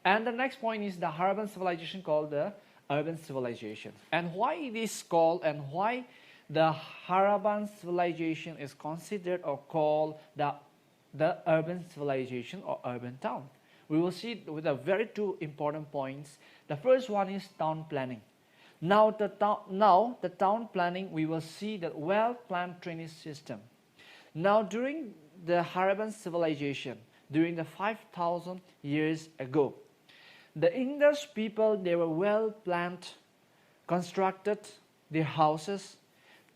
And the next point is the Harappan civilization called the urban civilization. And why it is called and why the Harappan civilization is considered or called the urban civilization or urban town. We will see with a very two important points. The first one is town planning. Now the town planning, we will see the well-planned drainage system. Now during the Harappan civilization, during the 5,000 years ago, the Indus people, they were well-planned, constructed their houses,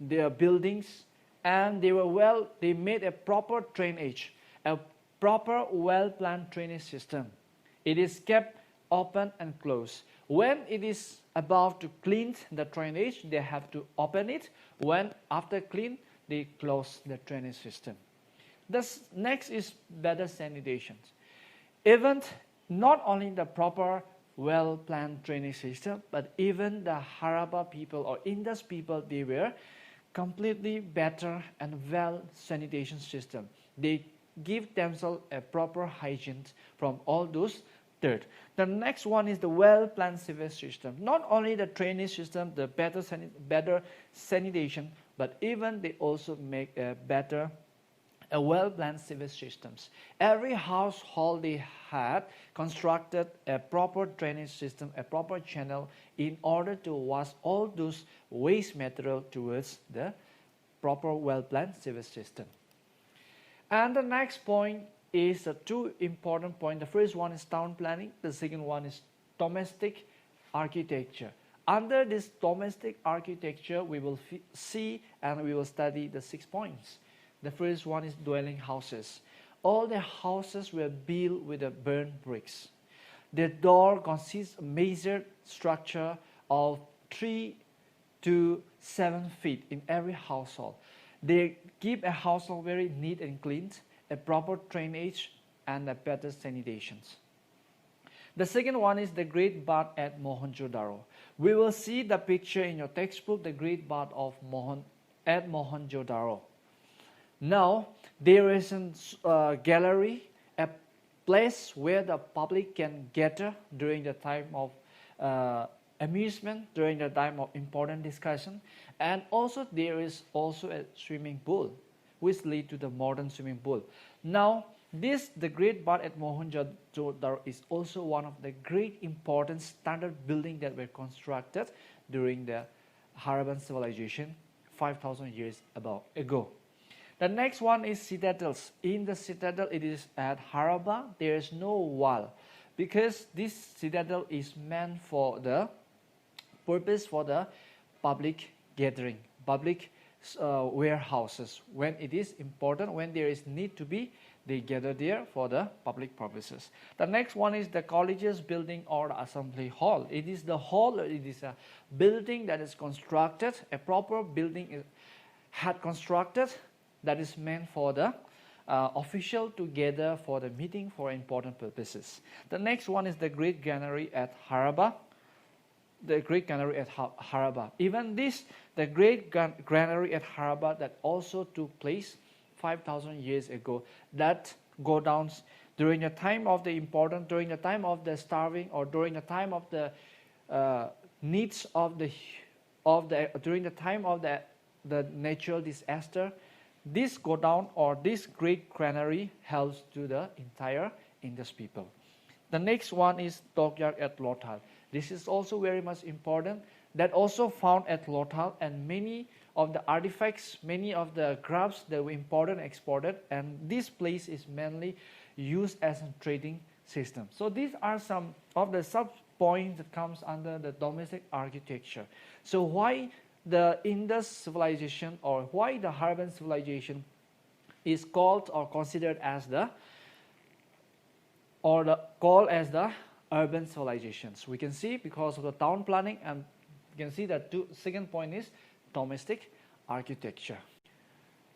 their buildings, and they made a proper drainage, a proper well-planned drainage system. It is kept open and closed. When it is about to clean the drainage, they have to open it. When after clean, they close the drainage system. Next is better sanitation. Even not only the proper well-planned drainage system, but even the Harappa people or Indus people, they were completely better and well sanitation system. They give themselves a proper hygiene from all those dirt. The next one is the well-planned sewage system. Not only the drainage system, the better sanitation, but even they also make a well-planned sewage systems. Every household they had constructed a proper drainage system, a proper channel in order to wash all those waste material towards the proper well-planned sewage system. And the next point is the two important points. The first one is town planning. The second one is domestic architecture. Under this domestic architecture, we will see and we will study the 6 points. The first one is dwelling houses. All the houses were built with the burnt bricks. The door consists of a measured structure of 3 to 7 feet in every household. They keep a household very neat and clean, a proper drainage, and a better sanitation. The second one is the Great Bath at Mohenjo-daro. We will see the picture in your textbook, the Great Bath at Mohenjo-daro. Now, there is a gallery, a place where the public can gather during the time of amusement, during the time of important discussion, and also there is also a swimming pool, which leads to the modern swimming pool. Now, the Great Bath at Mohenjo-daro is also one of the great important standard buildings that were constructed during the Harappan civilization 5,000 years ago. The next one is citadels. In the citadel, it is at Harappa. There is no wall because this citadel is meant for the purpose for the public gathering, public warehouses. When it is important, when there is need to be, they gather there for the public purposes. The next one is the college's building or the assembly hall. It is the hall, it is a building that is constructed, a proper building had constructed that is meant for the official to gather for the meeting for important purposes. The next one is the Great Granary at Harappa. The Great Granary at Harappa. Even this, the Great Granary at Harappa that also took place 5,000 years ago, that go down during the time of the during the time of the starving or during the time of the needs during the time of the natural disaster. This go down or this Great Granary helps to the entire Indus people. The next one is Dockyard at Lothal. This is also very much important. That also found at Lothal, and many of the artifacts, many of the crafts that were imported and exported, and this place is mainly used as a trading system. So these are some of the sub-points that comes under the domestic architecture. So why the Indus civilization or why the Harappan civilization is called or considered as the urban civilizations. We can see because of the town planning, and you can see that second point is domestic architecture.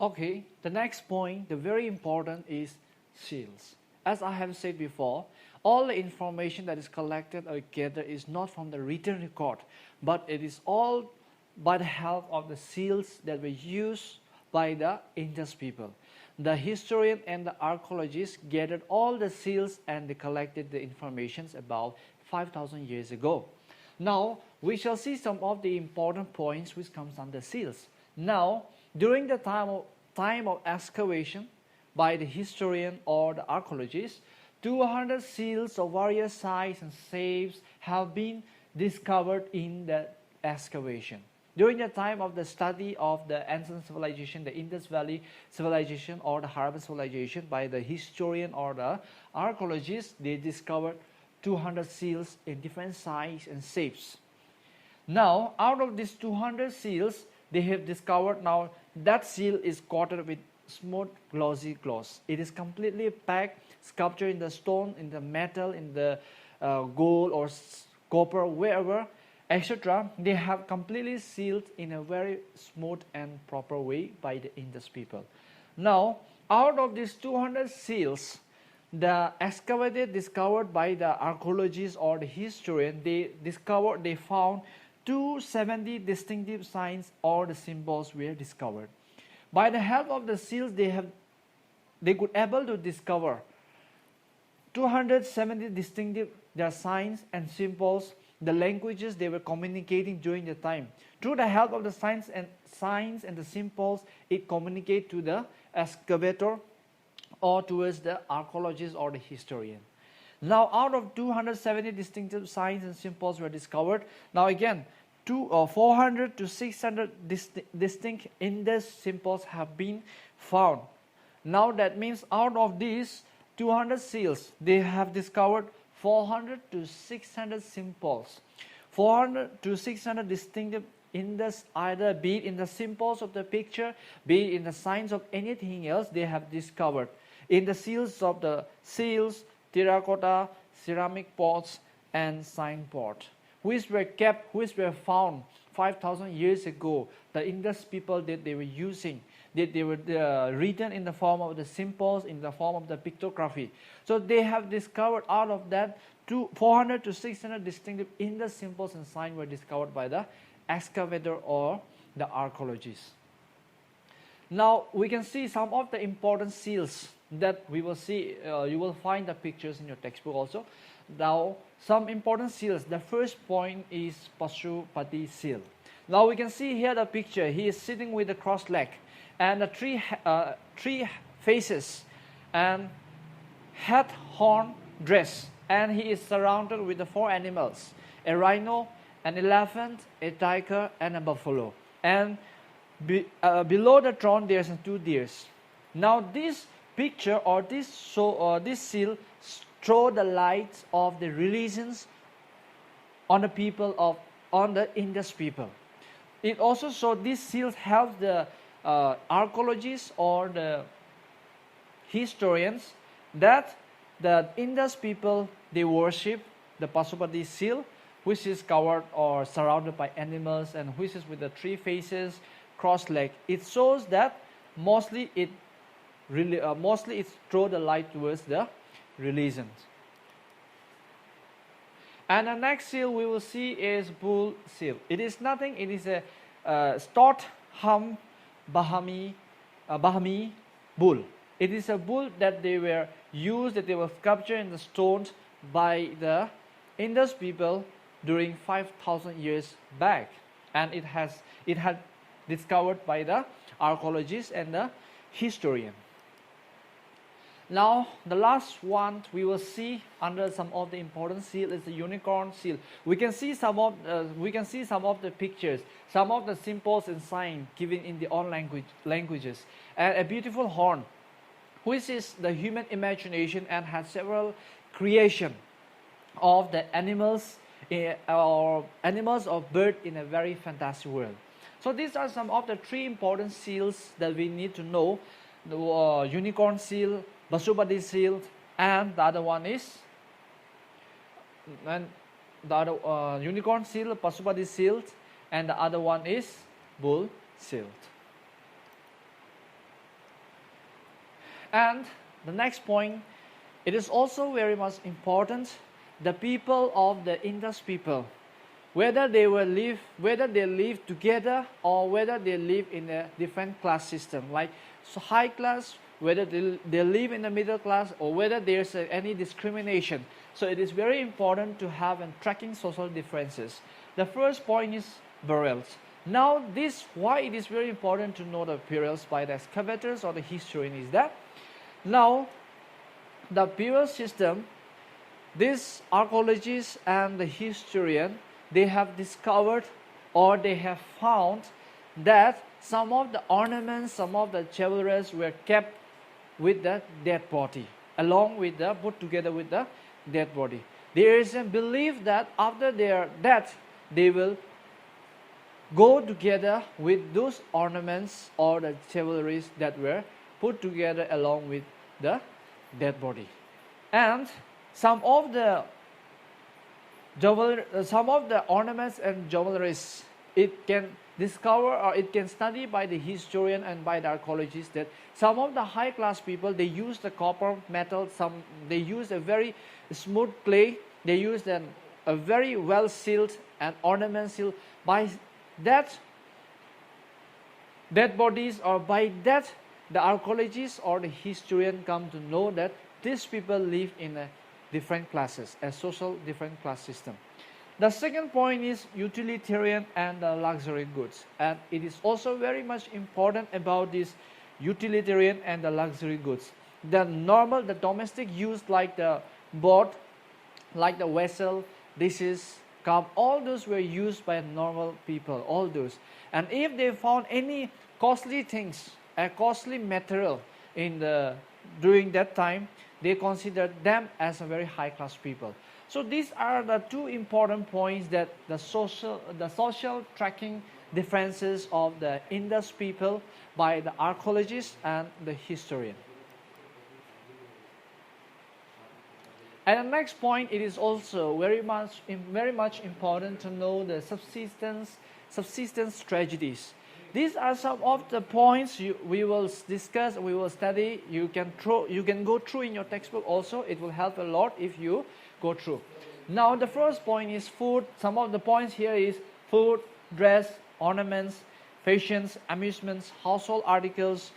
Okay, the next point, the very important is seals. As I have said before, all the information that is collected or gathered is not from the written record, but it is all by the help of the seals that were used by the Indus people. the historian and the archaeologists gathered all the seals and they collected the information about 5,000 years ago. Now, we shall see some of the important points which comes under seals. Now, during the time of excavation by the historian or the archaeologist, 200 seals of various sizes and shapes have been discovered in the excavation. During the time of the study of the ancient civilization, the Indus Valley civilization or the Harappan civilization by the historian or the archaeologist, they discovered 200 seals in different sizes and shapes. Now, out of these 200 seals, they have discovered now that seal is coated with smooth, glossy gloss. It is completely packed, sculptured in the stone, in the metal, in the gold or copper, wherever, etc. They have completely sealed in a very smooth and proper way by the Indus people. Now, out of these 200 seals, the excavated discovered by the archaeologists or the historian, they found 270 distinctive signs or the symbols were discovered. By the help of the seals, they could able to discover 270 distinctive their signs and symbols, the languages they were communicating during the time. Through the help of the signs and the symbols, it communicates to the excavator or towards the archaeologist or the historian. Now, out of 270 distinctive signs and symbols were discovered. Now again, 400 to 600 distinct Indus symbols have been found. Now that means out of these 200 seals, they have discovered 400 to 600 symbols. 400 to 600 distinctive Indus, either be it in the symbols of the picture, be it in the signs of anything else, they have discovered. In the seals of the seals, terracotta, ceramic pots, and signboard, which were kept, which were found 5,000 years ago. The Indus people that they were using, that they were written in the form of the symbols, in the form of the pictography. So they have discovered out of that 400 to 600 distinctive Indus symbols and signs were discovered by the excavator or the archaeologists. Now we can see some of the important seals that we will see. You will find the pictures in your textbook also. Now some important seals. The first point is Pashupati seal. Now we can see here the picture. He is sitting with the crossed leg and the three faces and head, horn, dress, and he is surrounded with the 4 animals: a rhino, an elephant, a tiger, and a buffalo. And below the throne there are 2 deers. Now this picture or this seal throw the light of the religions on the people on the Indus people. It also shows these seals help the archaeologists or the historians that the Indus people, they worship the Pashupati seal, which is covered or surrounded by animals and which is with the 3 faces, crossed leg. It shows that mostly it throw the light towards the religions. And the next seal we will see is bull seal. It is nothing. It is a Stott Hum Bahami bull. It is a bull that they were used, that they were sculptured in the stones by the Indus people during 5,000 years back, and it had discovered by the archaeologists and the historian. Now the last one we will see under some of the important seal is the unicorn seal. We can see some of the pictures, some of the symbols and signs given in the own languages, and a beautiful horn, which is the human imagination and has several creation of the animals or bird in a very fantastic world. So these are some of the 3 important seals that we need to know: the unicorn seal, Pashupati seal, and the other one is unicorn seal, Pashupati seal, and the other one is bull seal. And the next point, it is also very much important. The people of the Indus people, whether they live together or whether they live in a different class system, like high class whether they live in the middle class, or whether there's any discrimination. So it is very important to have and tracking social differences. The first point is burials. Now why it is very important to know the burials by the excavators or the historian is that now the burial system, these archaeologists and the historian, they have discovered or they have found that some of the ornaments, some of the jewelries were kept with the dead body, along with the put together with the dead body. There is a belief that after their death, they will go together with those ornaments or the jewelries that were put together along with the dead body. And some of the ornaments and jewelries, it can discover or it can study by the historian and by the archaeologists that some of the high class people, they use the copper metal, they use a very smooth clay, they use a very well sealed and ornament sealed. By that dead bodies, or by that the archaeologists or the historian come to know that these people live in a different classes, a social different class system. The second point is utilitarian and the luxury goods, and it is also very much important about this utilitarian and the luxury goods. The domestic use like the boat, like the vessel, dishes, cup, all those were used by normal people, all those. And if they found any costly things, a costly material during that time, they considered them as a very high class people. So these are the two important points that the social tracking differences of the Indus people by the archaeologist and the historian. And the next point, it is also very much important to know the subsistence tragedies. These are some of the points we will discuss, we will study. You can go through in your textbook also. It will help a lot if you go through. Now the first point is food. Some of the points here is food, dress, ornaments, fashions, amusements, household articles,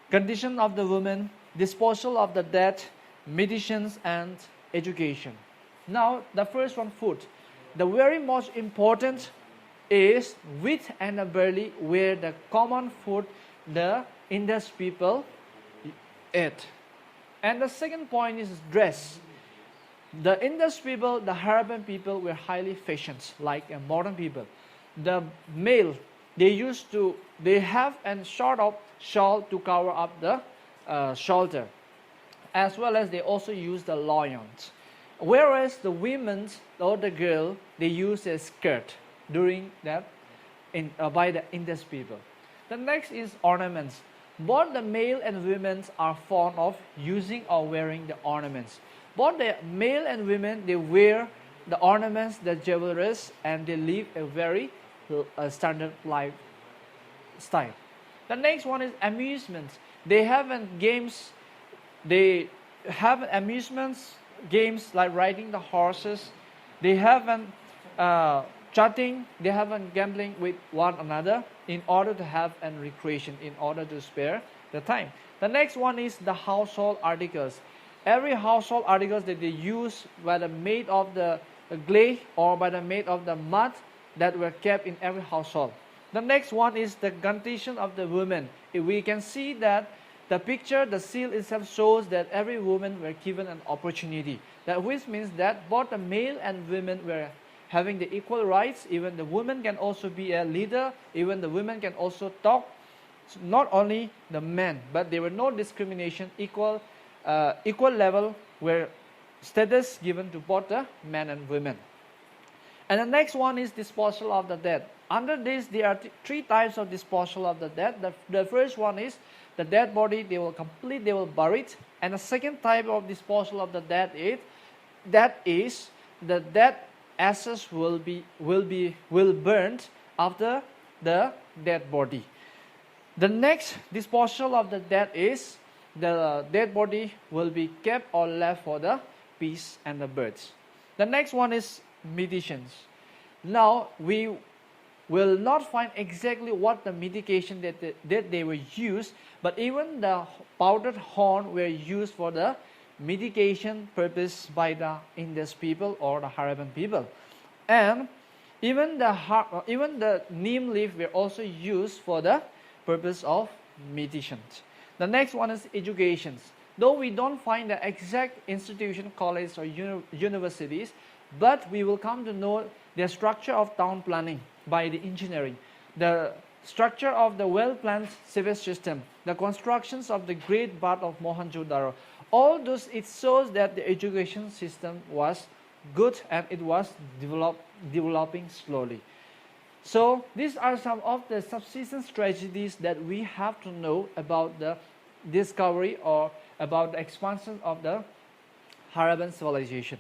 condition of the women, disposal of the dead, medicines, and education. Now the first one, food. The very most important is wheat and barley were the common food the Indus people ate. And the second point is dress. The Indus people, the Harappan people were highly fashioned like modern people. The male, they have a sort of shawl to cover up the shoulder, as well as they also use the loins. Whereas the women or the girl, they use a skirt during that by the Indus people. The next is ornaments. Both the male and women are fond of using or wearing the ornaments. Both the male and women, they wear the ornaments, the jewelries, and they live a very standard lifestyle. The next one is amusements. They have games. They have amusements games like riding the horses. They have chatting. They have gambling with one another in order to have a recreation, in order to spare the time. The next one is the household articles. Every household articles that they use, whether made of the clay or by the made of the mud, that were kept in every household. The next one is the condition of the women. If we can see that the picture, the seal itself shows that every woman were given an opportunity. That which means that both the male and women were having the equal rights. Even the woman can also be a leader. Even the women can also talk. So not only the men, but there were no discrimination. Equal level were status given to both the men and women. And the next one is disposal of the dead. Under this, there are three types of disposal of the dead. The first one is the dead body, they will bury it. And the second type of disposal of the dead is the dead ashes will burned after the dead body. The next disposal of the dead is the dead body will be kept or left for the beasts and the birds. The next one is medicines. Now we will not find exactly what the mitigation that they were used, but even the powdered horn were used for the mitigation purpose by the Indus people or the Harapan people. And even the neem leaf were also used for the purpose of meditation. The next one is education. Though we don't find the exact institution, college or universities, but we will come to know the structure of town planning by the engineering, the structure of the well-planned sewage system, the constructions of the Great Bath of Mohenjo-daro. All those, it shows that the education system was good and it was developing slowly. So these are some of the subsistence strategies that we have to know about the discovery or about the expansion of the Harappan civilization.